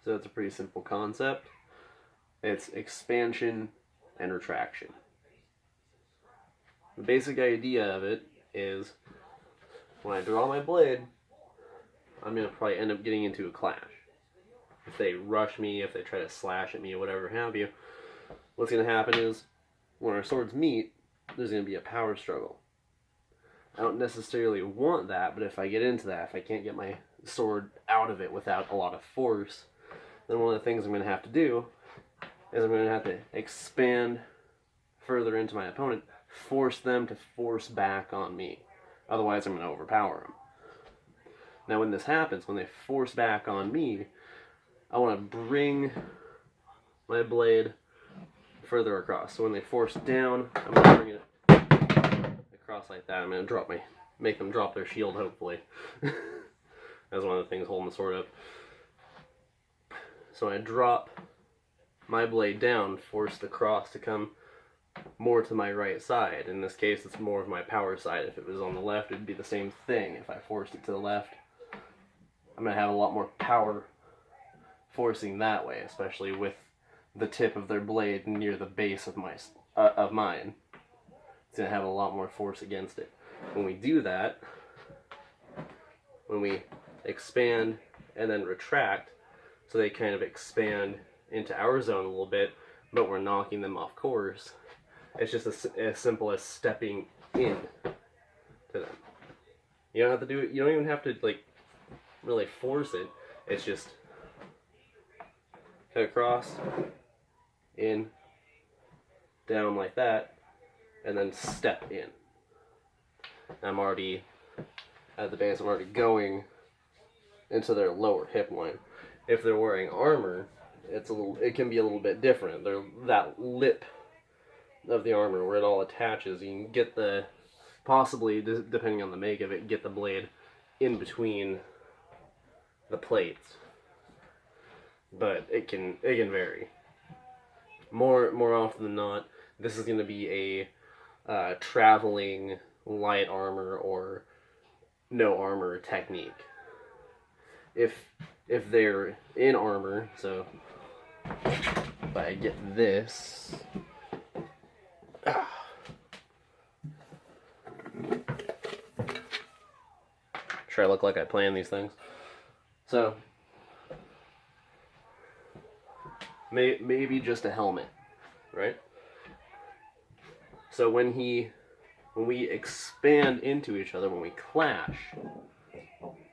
So it's a pretty simple concept. It's expansion and retraction. The basic idea of it is when I draw my blade, I'm going to probably end up getting into a clash. If they rush me, if they try to slash at me, or whatever have you, what's going to happen is when our swords meet, there's going to be a power struggle. I don't necessarily want that, but if I get into that, if I can't get my sword out of it without a lot of force, then one of the things I'm going to have to do is I'm going to have to expand further into my opponent, force them to force back on me. Otherwise, I'm going to overpower them. Now, when this happens, when they force back on me, I want to bring my blade further across. So when they force down, I'm going to bring it across like that. I'm going to make them drop their shield, hopefully. That's one of the things holding the sword up. So I drop my blade down, force the cross to come more to my right side. In this case, it's more of my power side. If it was on the left, it'd be the same thing. If I forced it to the left, I'm going to have a lot more power forcing that way, especially with the tip of their blade near the base of mine. It's going to have a lot more force against it. When we do that, when we expand and then retract, so they kind of expand into our zone a little bit, but we're knocking them off course, it's just as simple as stepping in to them. You don't have to do it, you don't even have to like really force it. It's just cut across, in, down like that, and then step in. I'm already at the base, I'm already going into their lower hip line. If they're wearing armor, it can be a little bit different. That lip of the armor where it all attaches, you can get possibly, depending on the make of it, get the blade in between the plates. But it can vary. More often than not, this is going to be a traveling light armor or no armor technique. If they're in armor, so if I get this, try to look like I plan these things. So maybe just a helmet, right? So when we expand into each other, when we clash,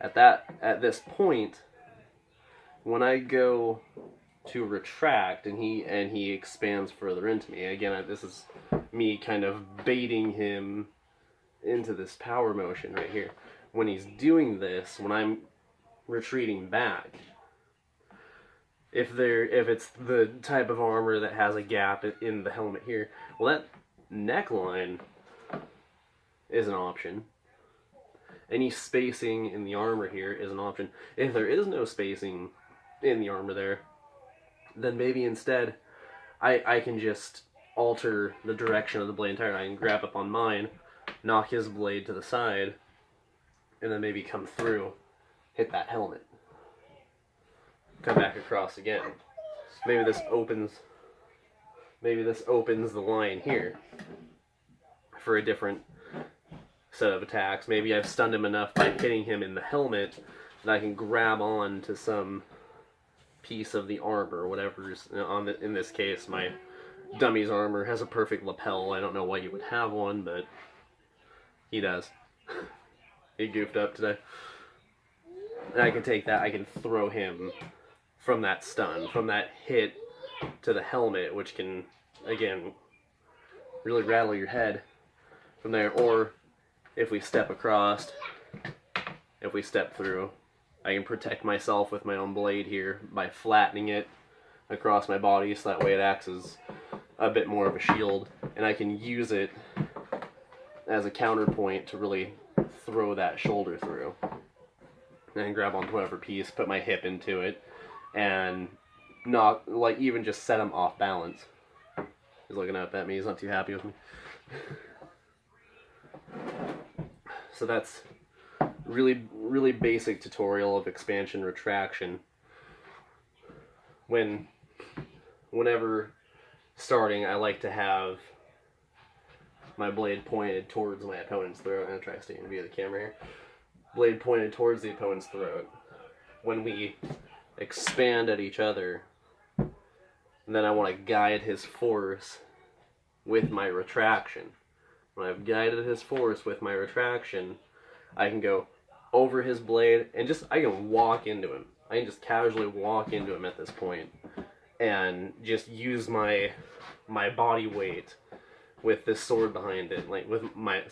at this point, when I go to retract and he expands further into me, again, this is me kind of baiting him into this power motion right here. When he's doing this, when I'm retreating back, if it's the type of armor that has a gap in the helmet here, well, that neckline is an option. Any spacing in the armor here is an option. If there is no spacing in the armor there, then maybe instead I can just alter the direction of the blade entirely. I can grab up on mine, knock his blade to the side, and then maybe come through, hit that helmet, come back across again. Maybe this opens the line here for a different set of attacks. Maybe I've stunned him enough by hitting him in the helmet that I can grab on to some piece of the armor or whatever's in this case. My dummy's armor has a perfect lapel. I don't know why you would have one, but he does. He goofed up today. And I can take that, I can throw him from that stun, from that hit to the helmet, which can, again, really rattle your head from there. Or if we step across, if we step through, I can protect myself with my own blade here by flattening it across my body, so that way it acts as a bit more of a shield, and I can use it as a counterpoint to really throw that shoulder through. And grab onto whatever piece, put my hip into it, and not, like, even just set him off balance. He's looking up at me, he's not too happy with me. So that's really basic tutorial of expansion retraction. whenever starting, I like to have my blade pointed towards my opponent's throat. I'm going to try staying via the camera here. Blade pointed towards the opponent's throat. When we expand at each other, then I want to guide his force with my retraction. When I've guided his force with my retraction, I can go over his blade and I can walk into him. I can just casually walk into him at this point and just use my body weight with this sword behind it, like with my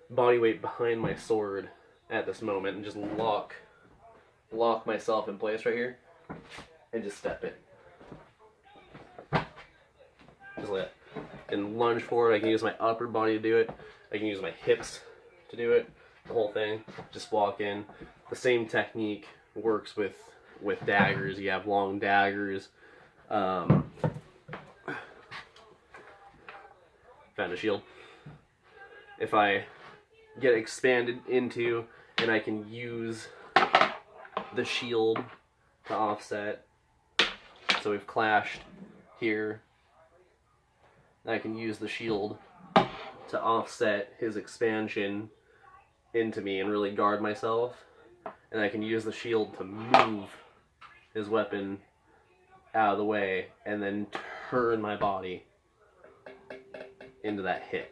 body weight behind my sword at this moment, and just lock myself in place right here and just step in. Just like that. And lunge forward. I can use my upper body to do it. I can use my hips to do it. The whole thing. Just walk in. The same technique works with daggers. You have long daggers. Found a shield. If I get expanded into, and I can use the shield to offset. So we've clashed here. I can use the shield to offset his expansion into me and really guard myself. And I can use the shield to move his weapon out of the way and then turn my body into that hit,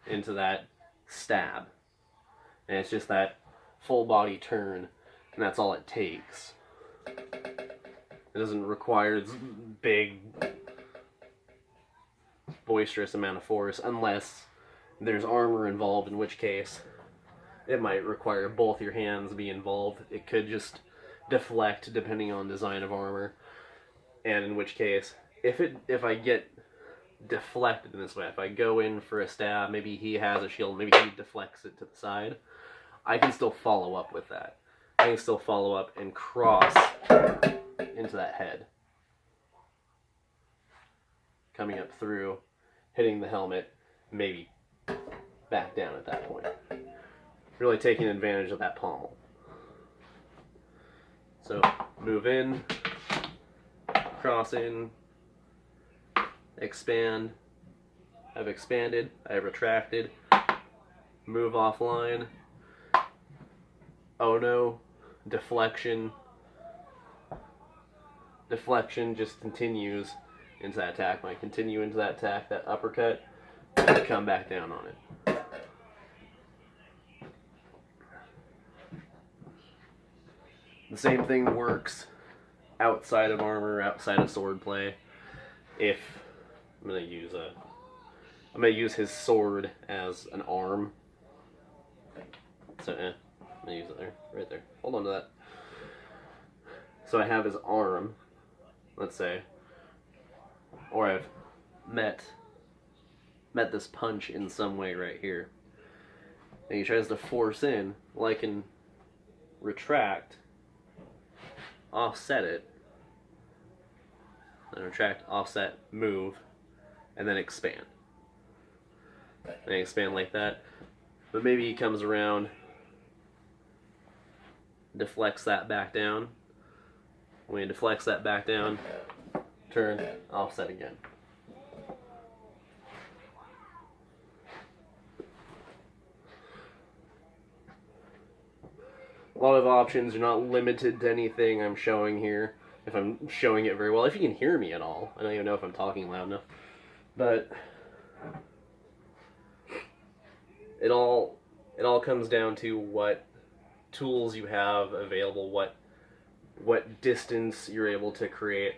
into that stab. And it's just that full body turn, and that's all it takes. It doesn't require this big, boisterous amount of force unless there's armor involved, in which case it might require both your hands be involved. It could just deflect depending on design of armor, and in which case if I get deflected in this way, if I go in for a stab, maybe he has a shield, maybe he deflects it to the side, I can still follow up with that. I can still follow up and cross into that head, coming up through, hitting the helmet, maybe back down at that point. Really taking advantage of that pommel. So move in, cross in, expand. I've expanded, I've retracted, move offline. Oh no, deflection. Deflection just continues into that attack. When I continue into that attack, that uppercut, I come back down on it. The same thing works outside of armor, outside of sword play. If I'm gonna use his sword as an arm. So I'm gonna use it there, right there. Hold on to that. So I have his arm, let's say, or I've met this punch in some way right here. And he tries to force in. Well, I can retract, offset it, then retract, offset, move, and then expand. And expand like that. But maybe he comes around, deflects that back down. When he deflects that back down, turn, offset again. A lot of options. You're not limited to anything I'm showing here. If I'm showing it very well. If you can hear me at all. I don't even know if I'm talking loud enough. But it all comes down to what tools you have available, what distance you're able to create,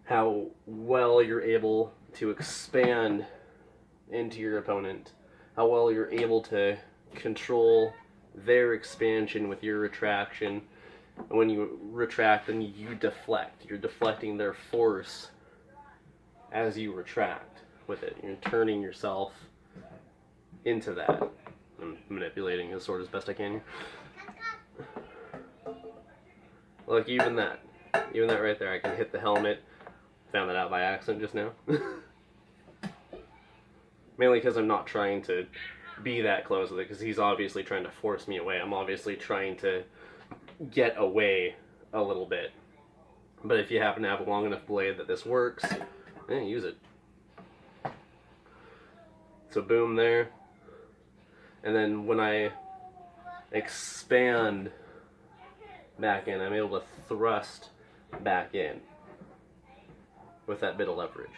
how well you're able to expand into your opponent, how well you're able to control their expansion with your retraction. And when you retract, then you deflect. You're deflecting their force as you retract with it. You're turning yourself into that. I'm manipulating his sword as best I can. Look, even that right there, I can hit the helmet. Found that out by accident just now. Mainly because I'm not trying to be that close with it, because he's obviously trying to force me away. I'm obviously trying to get away a little bit. But if you happen to have a long enough blade that this works, use it. So boom there. And then when I expand back in, I'm able to thrust back in with that bit of leverage.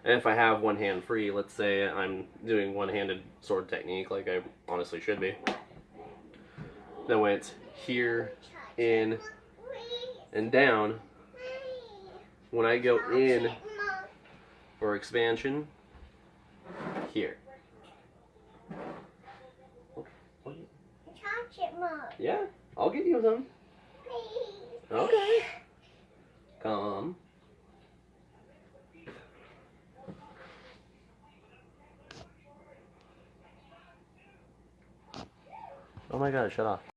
And if I have one hand free, let's say I'm doing one-handed sword technique like I honestly should be, then when it's here, in, and down, when I go in for expansion, here. Yeah, I'll give you some. Okay. Come. Oh my god, shut off.